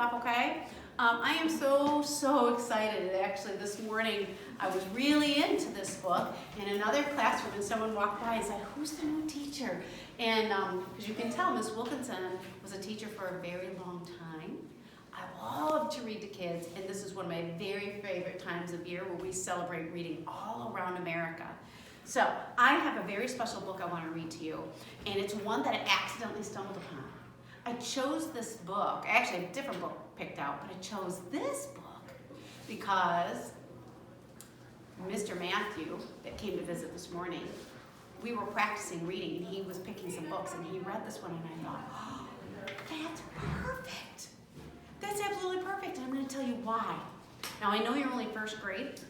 stuff, okay? I am so excited. Actually, this morning I was really into this book in another classroom, and someone walked by and said, "Who's the new teacher?" And as you can tell, Miss Wilkinson was a teacher for a very long time. I love to read to kids, and this is one of my very favorite times of year where we celebrate reading all around America. So I have a very special book I want to read to you, and it's one that I accidentally stumbled upon. I chose this book, I actually have a different book picked out, but I chose this book because Mr. Matthew, that came to visit this morning, we were practicing reading and he was picking some books and he read this one and I thought, oh, that's perfect. That's absolutely perfect, and I'm going to tell you why. Now I know you're only first grade,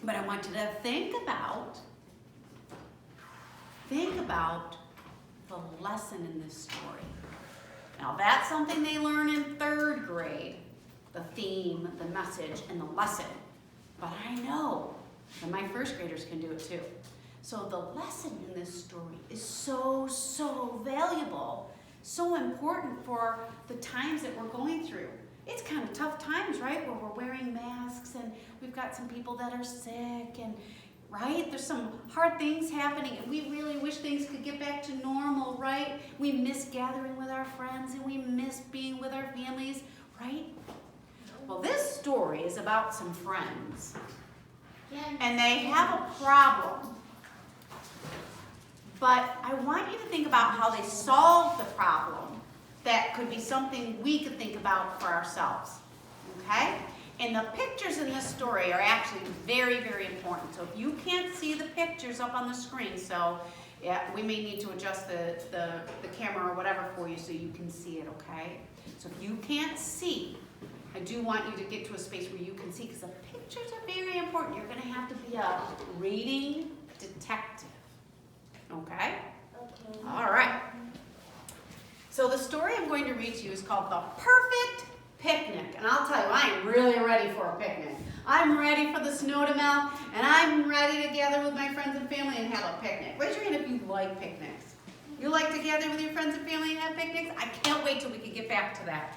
but I want you to think about the lesson in this story. Now that's something they learn in third grade, the theme, the message, and the lesson. But I know that my first graders can do it too. So the lesson in this story is so valuable, so important for the times that we're going through. It's kind of tough times, right, where we're wearing masks and we've got some people that are sick and right? There's some hard things happening and we really wish things could get back to normal, right? We miss gathering with our friends and we miss being with our families, right? Well, this story is about some friends and they have a problem. But I want you to think about how they solved the problem. That could be something we could think about for ourselves, okay? And the pictures in this story are actually very important. So if you can't see the pictures up on the screen, so yeah, we may need to adjust the camera or whatever for you so you can see it, okay? So if you can't see, I do want you to get to a space where you can see because the pictures are very important. You're going to have to be a reading detective, okay? Okay. All right. So the story I'm going to read to you is called The Perfect Picnic, and I'll tell you, I am really ready for a picnic. I'm ready for the snow to melt, and I'm ready to gather with my friends and family and have a picnic. Raise your hand if you like picnics. You like to gather with your friends and family and have picnics? I can't wait till we can get back to that.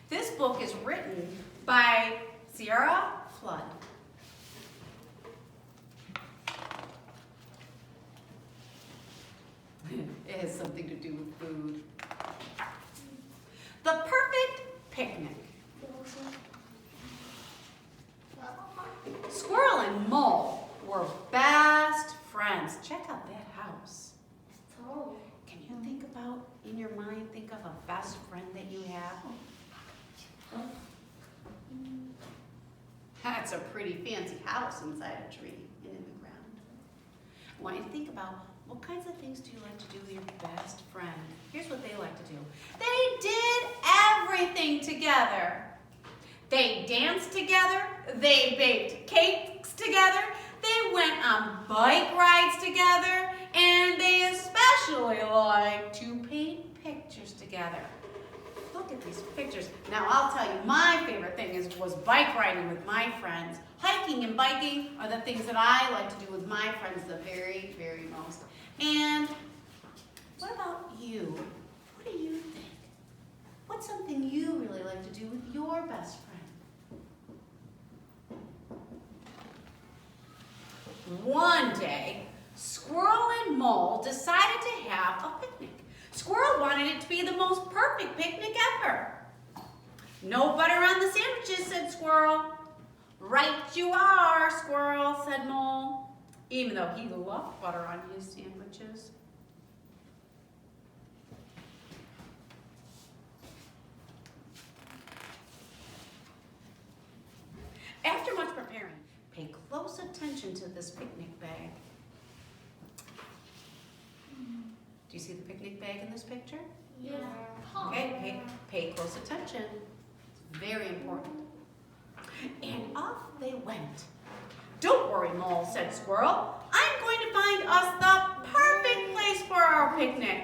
This book is written by Sierra Flood. It has something to do with food. The Perfect Picnic. Squirrel and Mole were best friends. Check out that house. Can you think about, in your mind, think of a best friend that you have? That's a pretty fancy house inside a tree and in the ground. I want you to think about what kinds of things do you like to do with your best friend? Here's what they like to do. They did everything together. They danced together, they baked cakes together, they went on bike rides together, and they especially like to paint pictures together. Look at these pictures. Now I'll tell you, my favorite thing was bike riding with my friends. Hiking and biking are the things that I like to do with my friends the very most. And what about you? What do you think? What's something you really like to do with your best friend? One day, Squirrel and Mole decided to have a picnic. Squirrel wanted it to be the most perfect picnic ever. No butter on the sandwiches, said Squirrel. Right you are, Squirrel, said Mole, even though he loved butter on his sandwiches. After much preparing, pay close attention to this picnic bag. Do you see the picnic bag in this picture? Yeah. Okay, pay close attention. It's very important. And off they went. Don't worry, Mole, said Squirrel. I'm going to find us the perfect place for our picnic.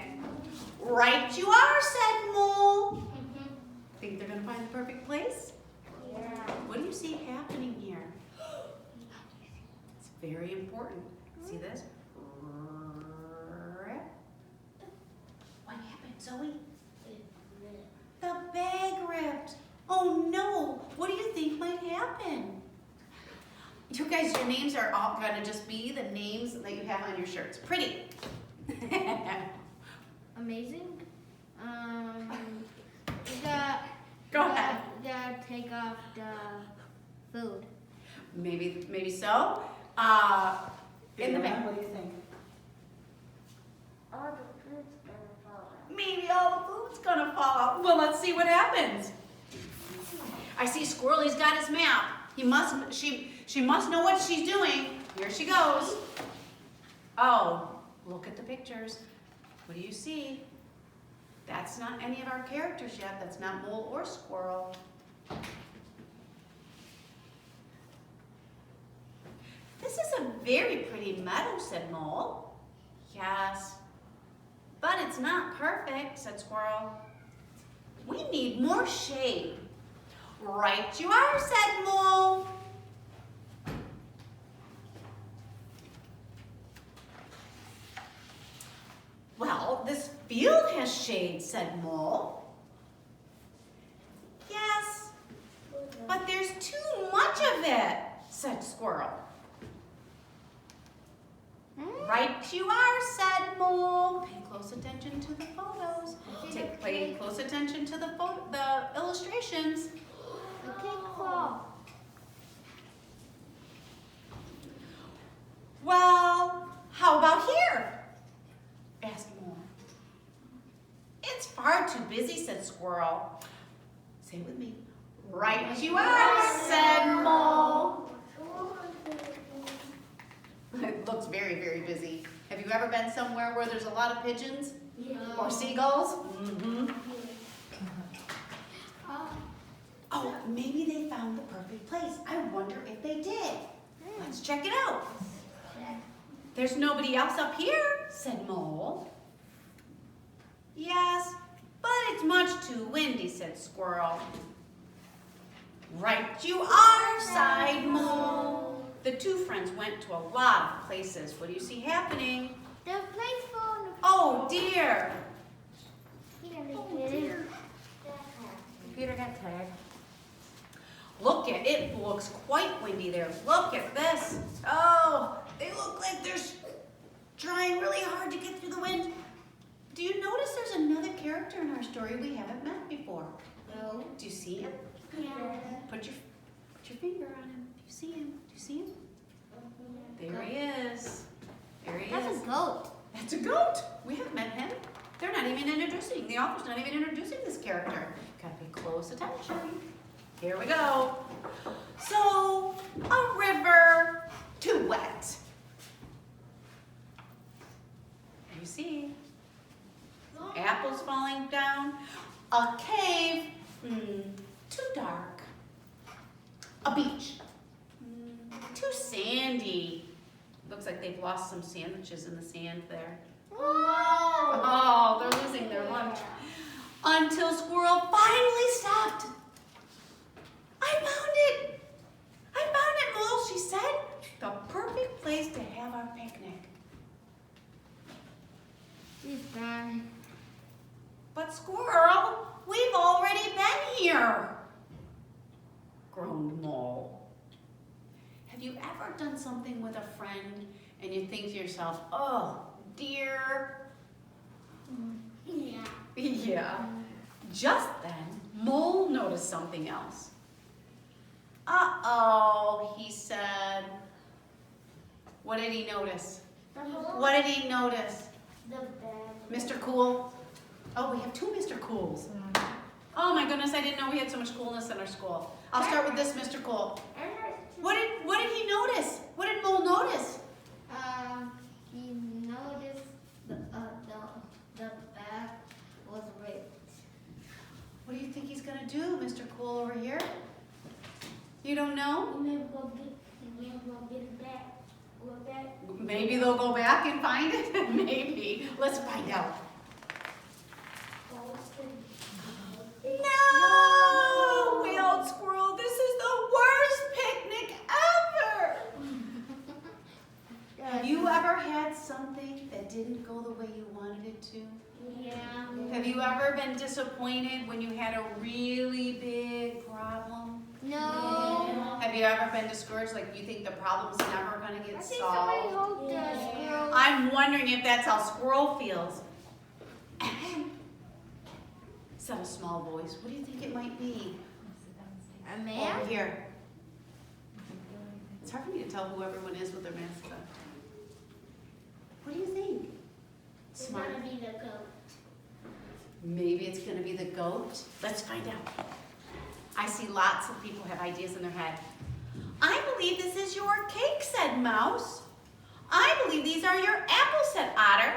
Right you are, said Mole. Think they're going to find the perfect place? Yeah. What do you see happening here? It's very important. See this? What happened, Zoe? The bag ripped. Oh happen? You guys, your names are all gonna just be the names that you have on your shirts. Pretty. Amazing. Go ahead. Take off the food. Maybe so. In the back. What do you think? All the food's gonna fall out. Maybe all the food's gonna fall out. Well, let's see what happens. I see Squirrely's got his map. She must know what she's doing. Here she goes. Oh, look at the pictures. What do you see? That's not any of our characters yet. That's not Mole or Squirrel. This is a very pretty meadow, said Mole. Yes, but it's not perfect, said Squirrel. We need more shade. Right you are, said Mole. Well, this field has shade, said Mole. Yes, but there's too much of it, said Squirrel. Right you are, said Mole. Pay close attention to the photos. Pay close attention to the illustrations. The cake fall. Well, how about here? Asked Mole. It's far too busy, said Squirrel. Say it with me. Right you are, said Mole. It looks very, very busy. Have you ever been somewhere where there's a lot of pigeons? Yeah. Or seagulls? Mm-hmm. Oh, maybe they found the perfect place. I wonder if they did. Let's check it out. There's nobody else up here, said Mole. Yes, but it's much too windy, said Squirrel. Right you are, sighed Mole. The two friends went to a lot of places. What do you see happening? The place full. Oh dear. Peter got tired. Look at it. It looks quite windy there. Look at this. Oh, they look like they're trying really hard to get through the wind. Do you notice there's another character in our story we haven't met before? No. Do you see him? Yeah. Put your finger on him. Do you see him? Do you see him? There he is. There he That's is. a goat. That's a goat. We haven't met him. They're not even introducing. The author's not even introducing this character. Gotta pay close attention. Here we go. So, a river too wet. You see? Apples falling down. A cave. Too dark. A beach. Too sandy. Looks like they've lost some sandwiches in the sand there. Oh, they're losing their lunch. Until Squirrel finally stopped. I found it. I found it, Mole, she said. The perfect place to have our picnic. He's done. But Squirrel, we've already been here, groaned Mole. Have you ever done something with a friend and you think to yourself, oh, dear? Yeah. Yeah. Just then, Mole noticed something else. Uh-oh, he said. What did he notice? What did he notice? The bed. Mr. Cool? Oh, we have two Mr. Cools. Oh my goodness, I didn't know we had so much coolness in our school. I'll start with this Mr. Cool. What did he notice? What did Mole notice? He noticed the bed was ripped. What do you think he's gonna do, Mr. Cool over here? You don't know? Maybe we'll get it back. Go back. Maybe they'll go back and find it. Maybe. Let's find out. No! Wailed Squirrel. This is the worst picnic ever. Have you ever had something that didn't go the way you wanted it to? Yeah. Have you ever been disappointed when you had a really big problem? No. you ever been discouraged? Like you think the problem's never going to get I think somebody solved? hold the squirrel. I'm wondering if that's how squirrel feels. Said a small voice. What do you think it might be? A man? Over here. It's hard for me to tell who everyone is with their masks on. What do you think? It's Smart. gonna be the goat. Maybe it's going to be the goat. Let's find out. I see lots of people have ideas in their head. I believe this is your cake, said Mouse. I believe these are your apples, said Otter.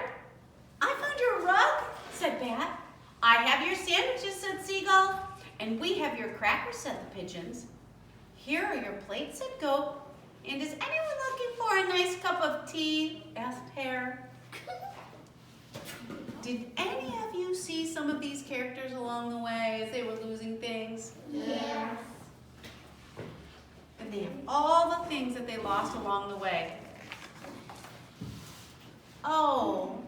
I found your rug, said Bat. I have your sandwiches, said Seagull. And we have your crackers, said the pigeons. Here are your plates, said Goat. And is anyone looking for a nice cup of tea? Asked Hare. Did any of you see some of these characters along the way as they were losing things? Yes. And they have all the things that they lost along the way. Oh,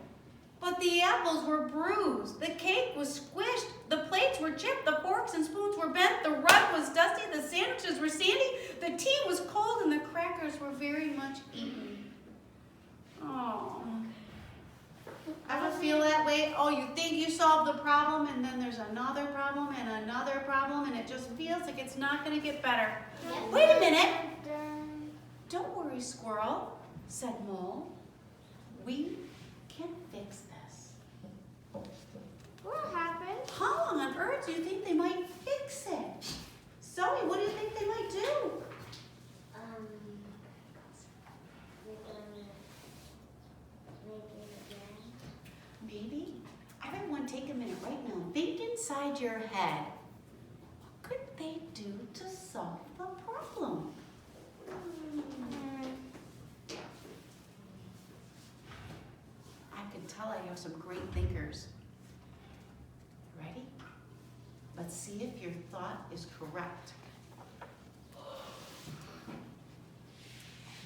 but the apples were bruised, the cake was squished, the plates were chipped, the forks and spoons were bent, the rug was dusty, the sandwiches were sandy, the tea was cold, and the crackers were very much eaten. Oh. Ever feel that way? Oh, you think you solved the problem, and then there's another problem, and it just feels like it's not going to get better. Yes. Wait a minute. Don't worry, Squirrel, said Mole. We can fix this. What happened? How on earth do you think they might fix it? Zoe, what do you think they might do? Maybe. Everyone take a minute right now. Think inside your head. What could they do to solve the problem? I can tell I have some great thinkers. Ready? Let's see if your thought is correct.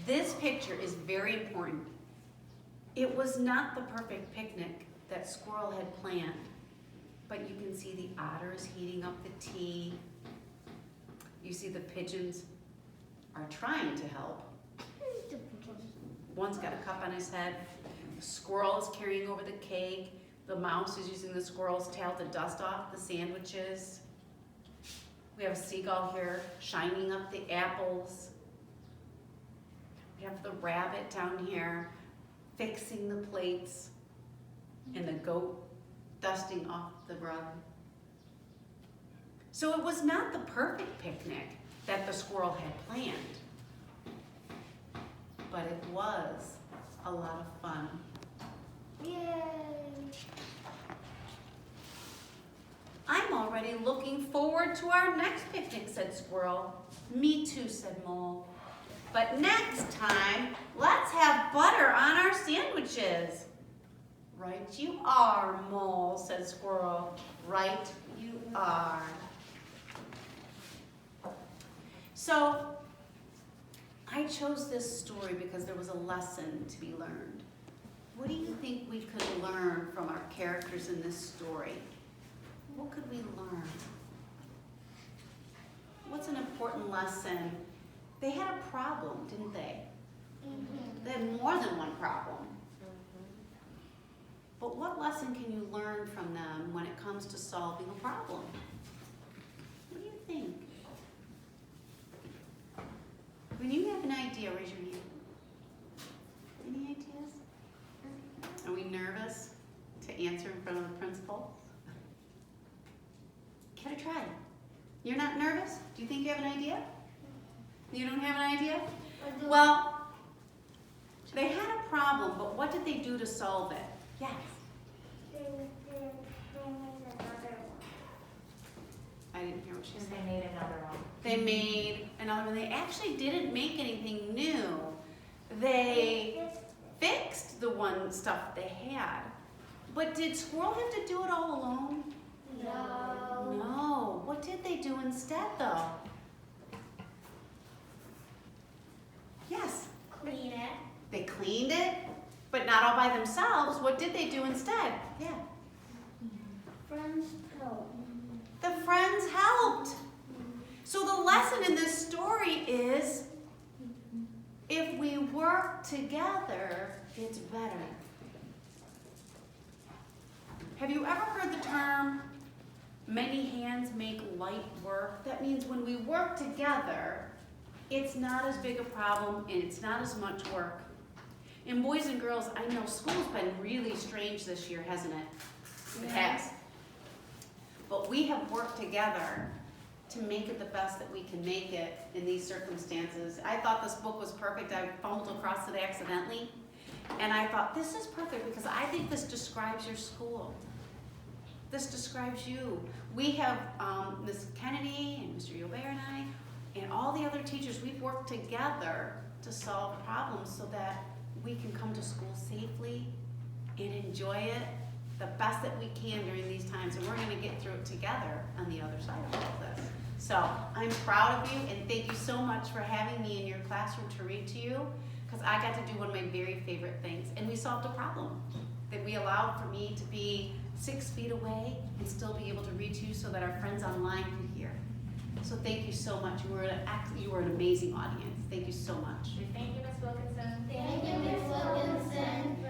This picture is very important. It was not the perfect picnic that Squirrel had planned, but you can see the otter is heating up the tea. You see the pigeons are trying to help. One's got a cup on his head. The squirrel is carrying over the cake. The mouse is using the squirrel's tail to dust off the sandwiches. We have a seagull here shining up the apples. We have the rabbit down here fixing the plates, and the goat dusting off the rug. So it was not the perfect picnic that the squirrel had planned, but it was a lot of fun. Yay! I'm already looking forward to our next picnic, said Squirrel. Me too, said Mole. But next time, let's have butter on our sandwiches. Right you are, Mole, said Squirrel. Right you are. So, I chose this story because there was a lesson to be learned. What do you think we could learn from our characters in this story? What could we learn? What's an important lesson? They had a problem, didn't they? They had more than one problem. But what lesson can you learn from them when it comes to solving a problem? What do you think? When you have an idea, raise your hand. Any ideas? Are we nervous to answer in front of the principal? Give it a try. You're not nervous? Do you think you have an idea? You don't have an idea? Well, they had a problem, but what did they do to solve it? Yes. I didn't hear what she said. They made another one. They made another one. They actually didn't make anything new. They fixed the one stuff they had. But did Squirrel have to do it all alone? No. No. What did they do instead, though? Yes. Clean it. They cleaned it, but not all by themselves. What did they do instead? Yeah. Friends help. The friends helped. So the lesson in this story is, if we work together, it's better. Have you ever heard the term, many hands make light work? That means when we work together, it's not as big a problem and it's not as much work. And boys and girls, I know school's been really strange this year, hasn't it? It has. But we have worked together to make it the best that we can make it in these circumstances. I thought this book was perfect. I fumbled across it accidentally. And I thought, this is perfect because I think this describes your school. This describes you. We have Ms. Kennedy and Mr. Yobert and I, and all the other teachers, we've worked together to solve problems so that we can come to school safely and enjoy it the best that we can during these times. And we're going to get through it together on the other side of all this. So I'm proud of you, and thank you so much for having me in your classroom to read to you, because I got to do one of my very favorite things, and we solved a problem that we allowed for me to be 6 feet away and still be able to read to you so that our friends online could hear. So thank you so much. You were an amazing audience. Thank you so much. Thank you, Ms. Wilkinson. Thank you, Ms. Wilkinson.